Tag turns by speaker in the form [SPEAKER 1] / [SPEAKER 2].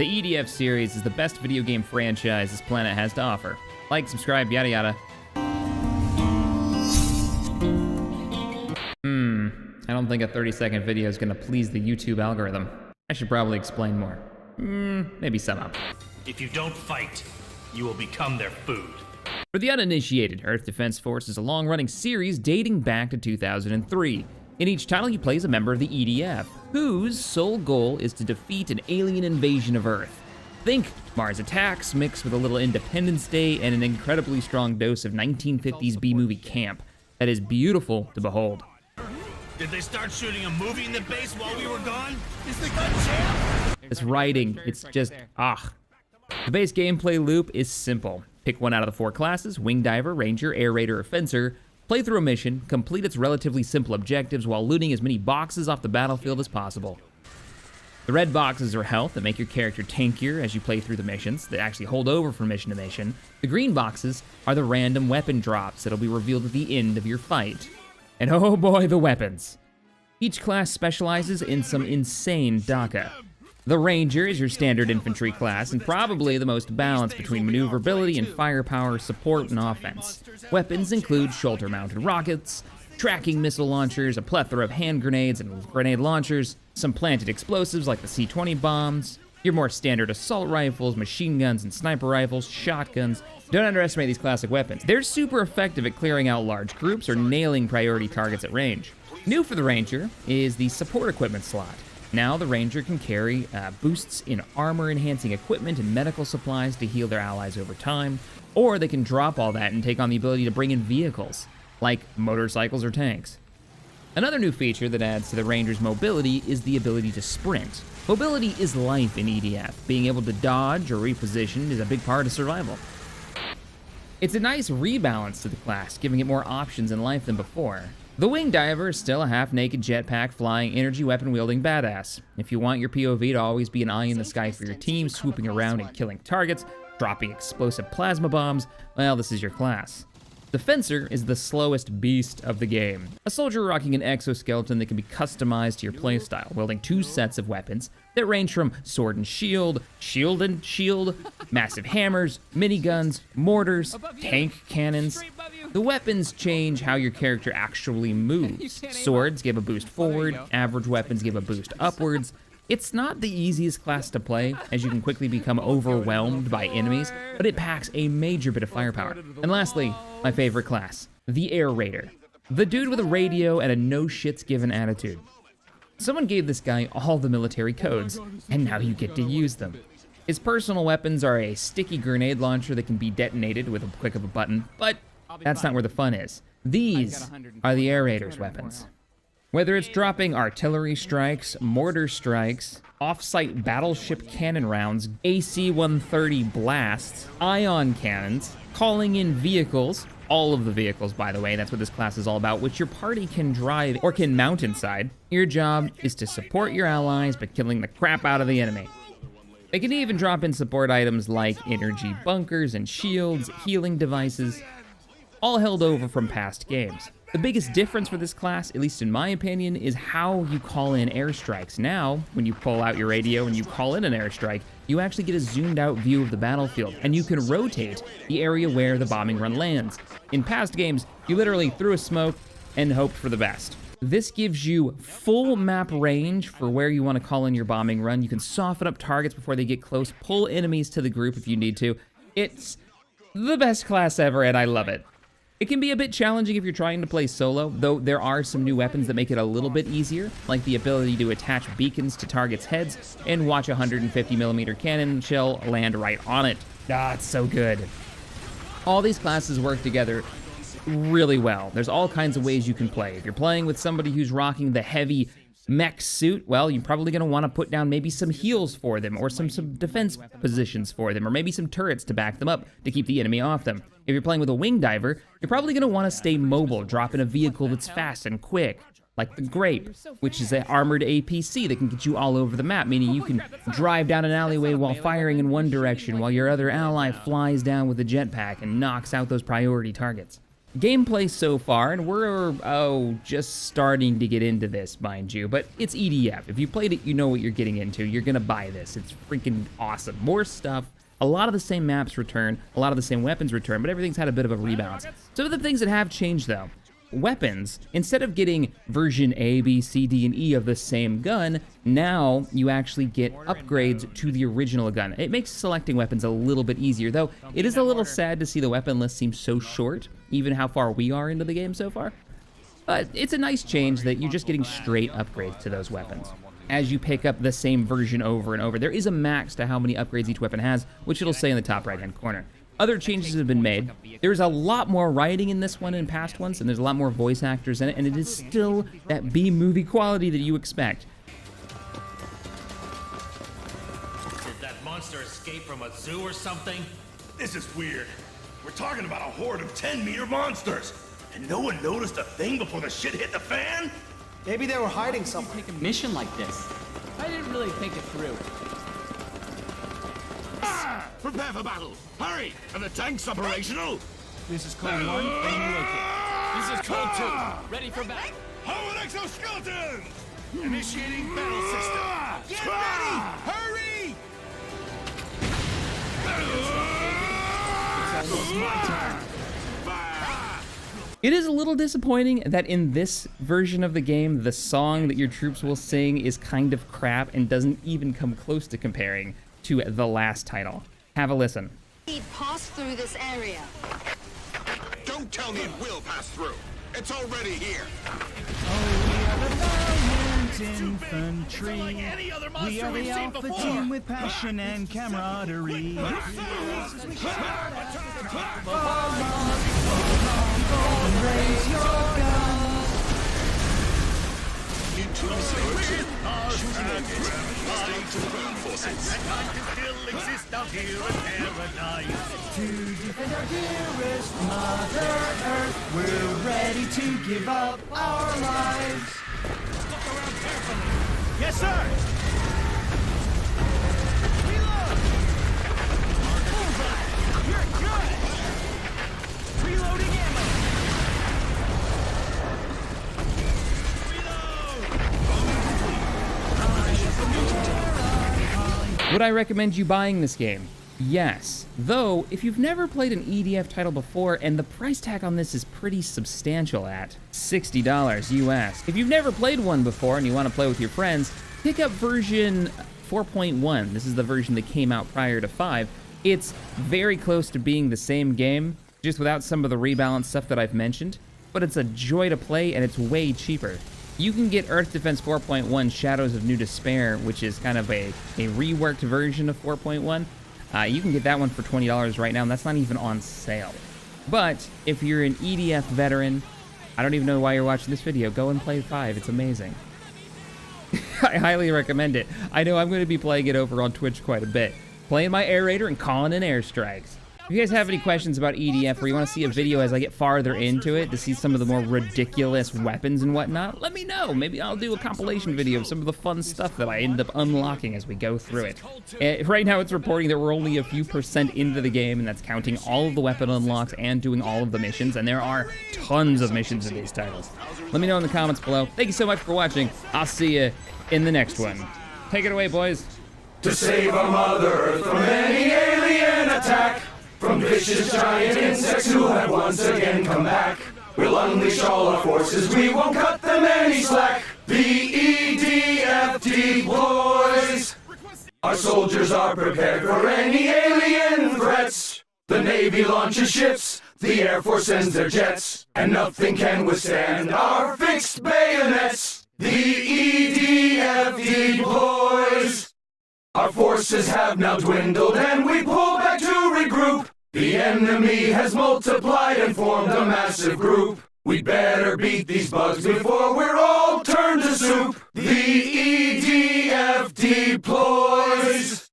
[SPEAKER 1] The EDF series is the best video game franchise this planet has to offer. Like, subscribe, yada yada. I don't think a 30-second video is gonna please the YouTube algorithm. I should probably explain more. Maybe sum up.
[SPEAKER 2] If you don't fight, you will become their food.
[SPEAKER 1] For the uninitiated, Earth Defense Force is a long-running series dating back to 2003. In each title, you play as a member of the EDF, whose sole goal is to defeat an alien invasion of Earth. Think Mars attacks mixed with a little Independence Day and an incredibly strong dose of 1950s B-movie camp that is beautiful to behold.
[SPEAKER 2] Did they start shooting a movie in the base while we were gone? Is the gun jammed?
[SPEAKER 1] This writing, it's just, The base gameplay loop is simple. Pick one out of the 4 classes, Wing Diver, Ranger, Air Raider, or Fencer, play through a mission, complete its relatively simple objectives while looting as many boxes off the battlefield as possible. The red boxes are health that make your character tankier as you play through the missions, that actually hold over from mission to mission. The green boxes are the random weapon drops that'll be revealed at the end of your fight. And oh boy, the weapons. Each class specializes in some insane DACA. The Ranger is your standard infantry class and probably the most balanced between maneuverability and firepower, support, and offense. Weapons include shoulder-mounted rockets, tracking missile launchers, a plethora of hand grenades and grenade launchers, some planted explosives like the C-20 bombs, your more standard assault rifles, machine guns and sniper rifles, shotguns. Don't underestimate these classic weapons. They're super effective at clearing out large groups or nailing priority targets at range. New for the Ranger is the support equipment slot. Now the Ranger can carry boosts in armor-enhancing equipment and medical supplies to heal their allies over time, or they can drop all that and take on the ability to bring in vehicles, like motorcycles or tanks. Another new feature that adds to the Ranger's mobility is the ability to sprint. Mobility is life in EDF. Being able to dodge or reposition is a big part of survival. It's a nice rebalance to the class, giving it more options in life than before. The Wing Diver is still a half-naked jetpack flying, energy weapon-wielding badass. If you want your POV to always be an eye in the sky for your team, swooping around and killing targets, dropping explosive plasma bombs, well, this is your class. The Fencer is the slowest beast of the game. A soldier rocking an exoskeleton that can be customized to your playstyle, wielding 2 sets of weapons that range from sword and shield, massive hammers, miniguns, mortars, tank cannons. The weapons change how your character actually moves. Swords give a boost forward, average weapons give a boost upwards. It's not the easiest class to play, as you can quickly become overwhelmed by enemies, but it packs a major bit of firepower. And lastly, my favorite class, the Air Raider. The dude with a radio and a no-shits-given attitude. Someone gave this guy all the military codes, and now you get to use them. His personal weapons are a sticky grenade launcher that can be detonated with a click of a button, but that's not where the fun is. These are the Air Raider's weapons. Whether it's dropping artillery strikes, mortar strikes, off-site battleship cannon rounds, AC-130 blasts, ion cannons, calling in vehicles, all of the vehicles, by the way, that's what this class is all about, which your party can drive or can mount inside. Your job is to support your allies by killing the crap out of the enemy. They can even drop in support items like energy bunkers and shields, healing devices, all held over from past games. The biggest difference for this class, at least in my opinion, is how you call in airstrikes. Now, when you pull out your radio and you call in an airstrike, you actually get a zoomed out view of the battlefield, and you can rotate the area where the bombing run lands. In past games, you literally threw a smoke and hoped for the best. This gives you full map range for where you want to call in your bombing run. You can soften up targets before they get close, pull enemies to the group if you need to. It's the best class ever, and I love it. It can be a bit challenging if you're trying to play solo, though there are some new weapons that make it a little bit easier, like the ability to attach beacons to targets' heads and watch a 150mm cannon shell land right on it. Ah, it's so good. All these classes work together really well. There's all kinds of ways you can play. If you're playing with somebody who's rocking the heavy mech suit, well, you're probably going to want to put down maybe some heals for them, or some defense positions for them, or maybe some turrets to back them up to keep the enemy off them. If you're playing with a Wing Diver, you're probably going to want to stay mobile, drop in a vehicle that's fast and quick, like the Grape, which is an armored APC that can get you all over the map, meaning you can drive down an alleyway while firing in one direction, while your other ally flies down with a jetpack and knocks out those priority targets. Gameplay so far, and we're, just starting to get into this, mind you, but it's EDF. If you played it, you know what you're getting into. You're gonna buy this. It's freaking awesome. More stuff. A lot of the same maps return, a lot of the same weapons return, but everything's had a bit of a rebalance. Some of the things that have changed, though. Weapons, instead of getting version A, B, C, D, and E of the same gun, now you actually get upgrades to the original gun. It makes selecting weapons a little bit easier, though it is a little sad to see the weapon list seem so short, even how far we are into the game so far. But it's a nice change that you're just getting straight upgrades to those weapons. As you pick up the same version over and over, there is a max to how many upgrades each weapon has, which it'll say in the top right-hand corner. Other changes have been made. There's a lot more writing in this one than past ones, and there's a lot more voice actors in it, and it is still that B-movie quality that you expect.
[SPEAKER 2] Did that monster escape from a zoo or something?
[SPEAKER 3] This is weird. We're talking about a horde of 10-meter monsters, and no one noticed a thing before the shit hit the fan?
[SPEAKER 4] Maybe they were hiding somewhere.
[SPEAKER 5] Take a mission like this. I didn't really think it through.
[SPEAKER 3] Prepare for battle! Hurry! Are the tanks operational?
[SPEAKER 5] This is code 1, and locate. This is code 2. Ready for battle.
[SPEAKER 3] Howard exoskeleton!
[SPEAKER 2] Initiating battle system.
[SPEAKER 3] Get ready! Hurry!
[SPEAKER 5] It's almost my turn.
[SPEAKER 1] It is a little disappointing that in this version of the game, the song that your troops will sing is kind of crap and doesn't even come close to comparing to the last title. Have a listen.
[SPEAKER 6] We pass through this area.
[SPEAKER 3] Don't tell me it will pass through. It's already here.
[SPEAKER 7] Infantry. We are the Alpha team with passion and camaraderie. Raise your gun.
[SPEAKER 3] Into the shooting forces.
[SPEAKER 2] Still exist out here in paradise.
[SPEAKER 7] To defend our dearest Mother Earth, we're ready to give up our lives.
[SPEAKER 2] Look around carefully. Yes, sir. Reload. Bullseye. You're good. Reloading ammo.
[SPEAKER 1] Would I recommend you buying this game? Yes. Though, if you've never played an EDF title before, and the price tag on this is pretty substantial at $60 US. If you've never played one before and you want to play with your friends, pick up version 4.1. This is the version that came out prior to 5. It's very close to being the same game, just without some of the rebalanced stuff that I've mentioned, but it's a joy to play and it's way cheaper. You can get Earth Defense 4.1 Shadows of New Despair, which is kind of a reworked version of 4.1. You can get that one for $20 right now, and that's not even on sale. But if you're an EDF veteran, I don't even know why you're watching this video, go and play 5, it's amazing. I highly recommend it. I know I'm going to be playing it over on Twitch quite a bit. Playing my air raider and calling in airstrikes. If you guys have any questions about EDF or you want to see a video as I get farther into it to see some of the more ridiculous weapons and whatnot, let me know. Maybe I'll do a compilation video of some of the fun stuff that I end up unlocking as we go through it. Right now it's reporting that we're only a few % into the game, and that's counting all of the weapon unlocks and doing all of the missions, and there are tons of missions in these titles. Let me know in the comments below. Thank you so much for watching. I'll see you in the next one. Take it away, boys.
[SPEAKER 8] To save our Mother Earth from any alien attack, from vicious giant insects who have once again come back, we'll unleash all our forces, we won't cut them any slack. B.AFR deploys. Our soldiers are prepared for any alien threats. The Navy launches ships, the Air Force sends their jets, and nothing can withstand our fixed bayonets. The EDF deploys. Our forces have now dwindled and we pull back to regroup. The enemy has multiplied and formed a massive group. We'd better beat these bugs before we're all turned to soup. The EDF deploys.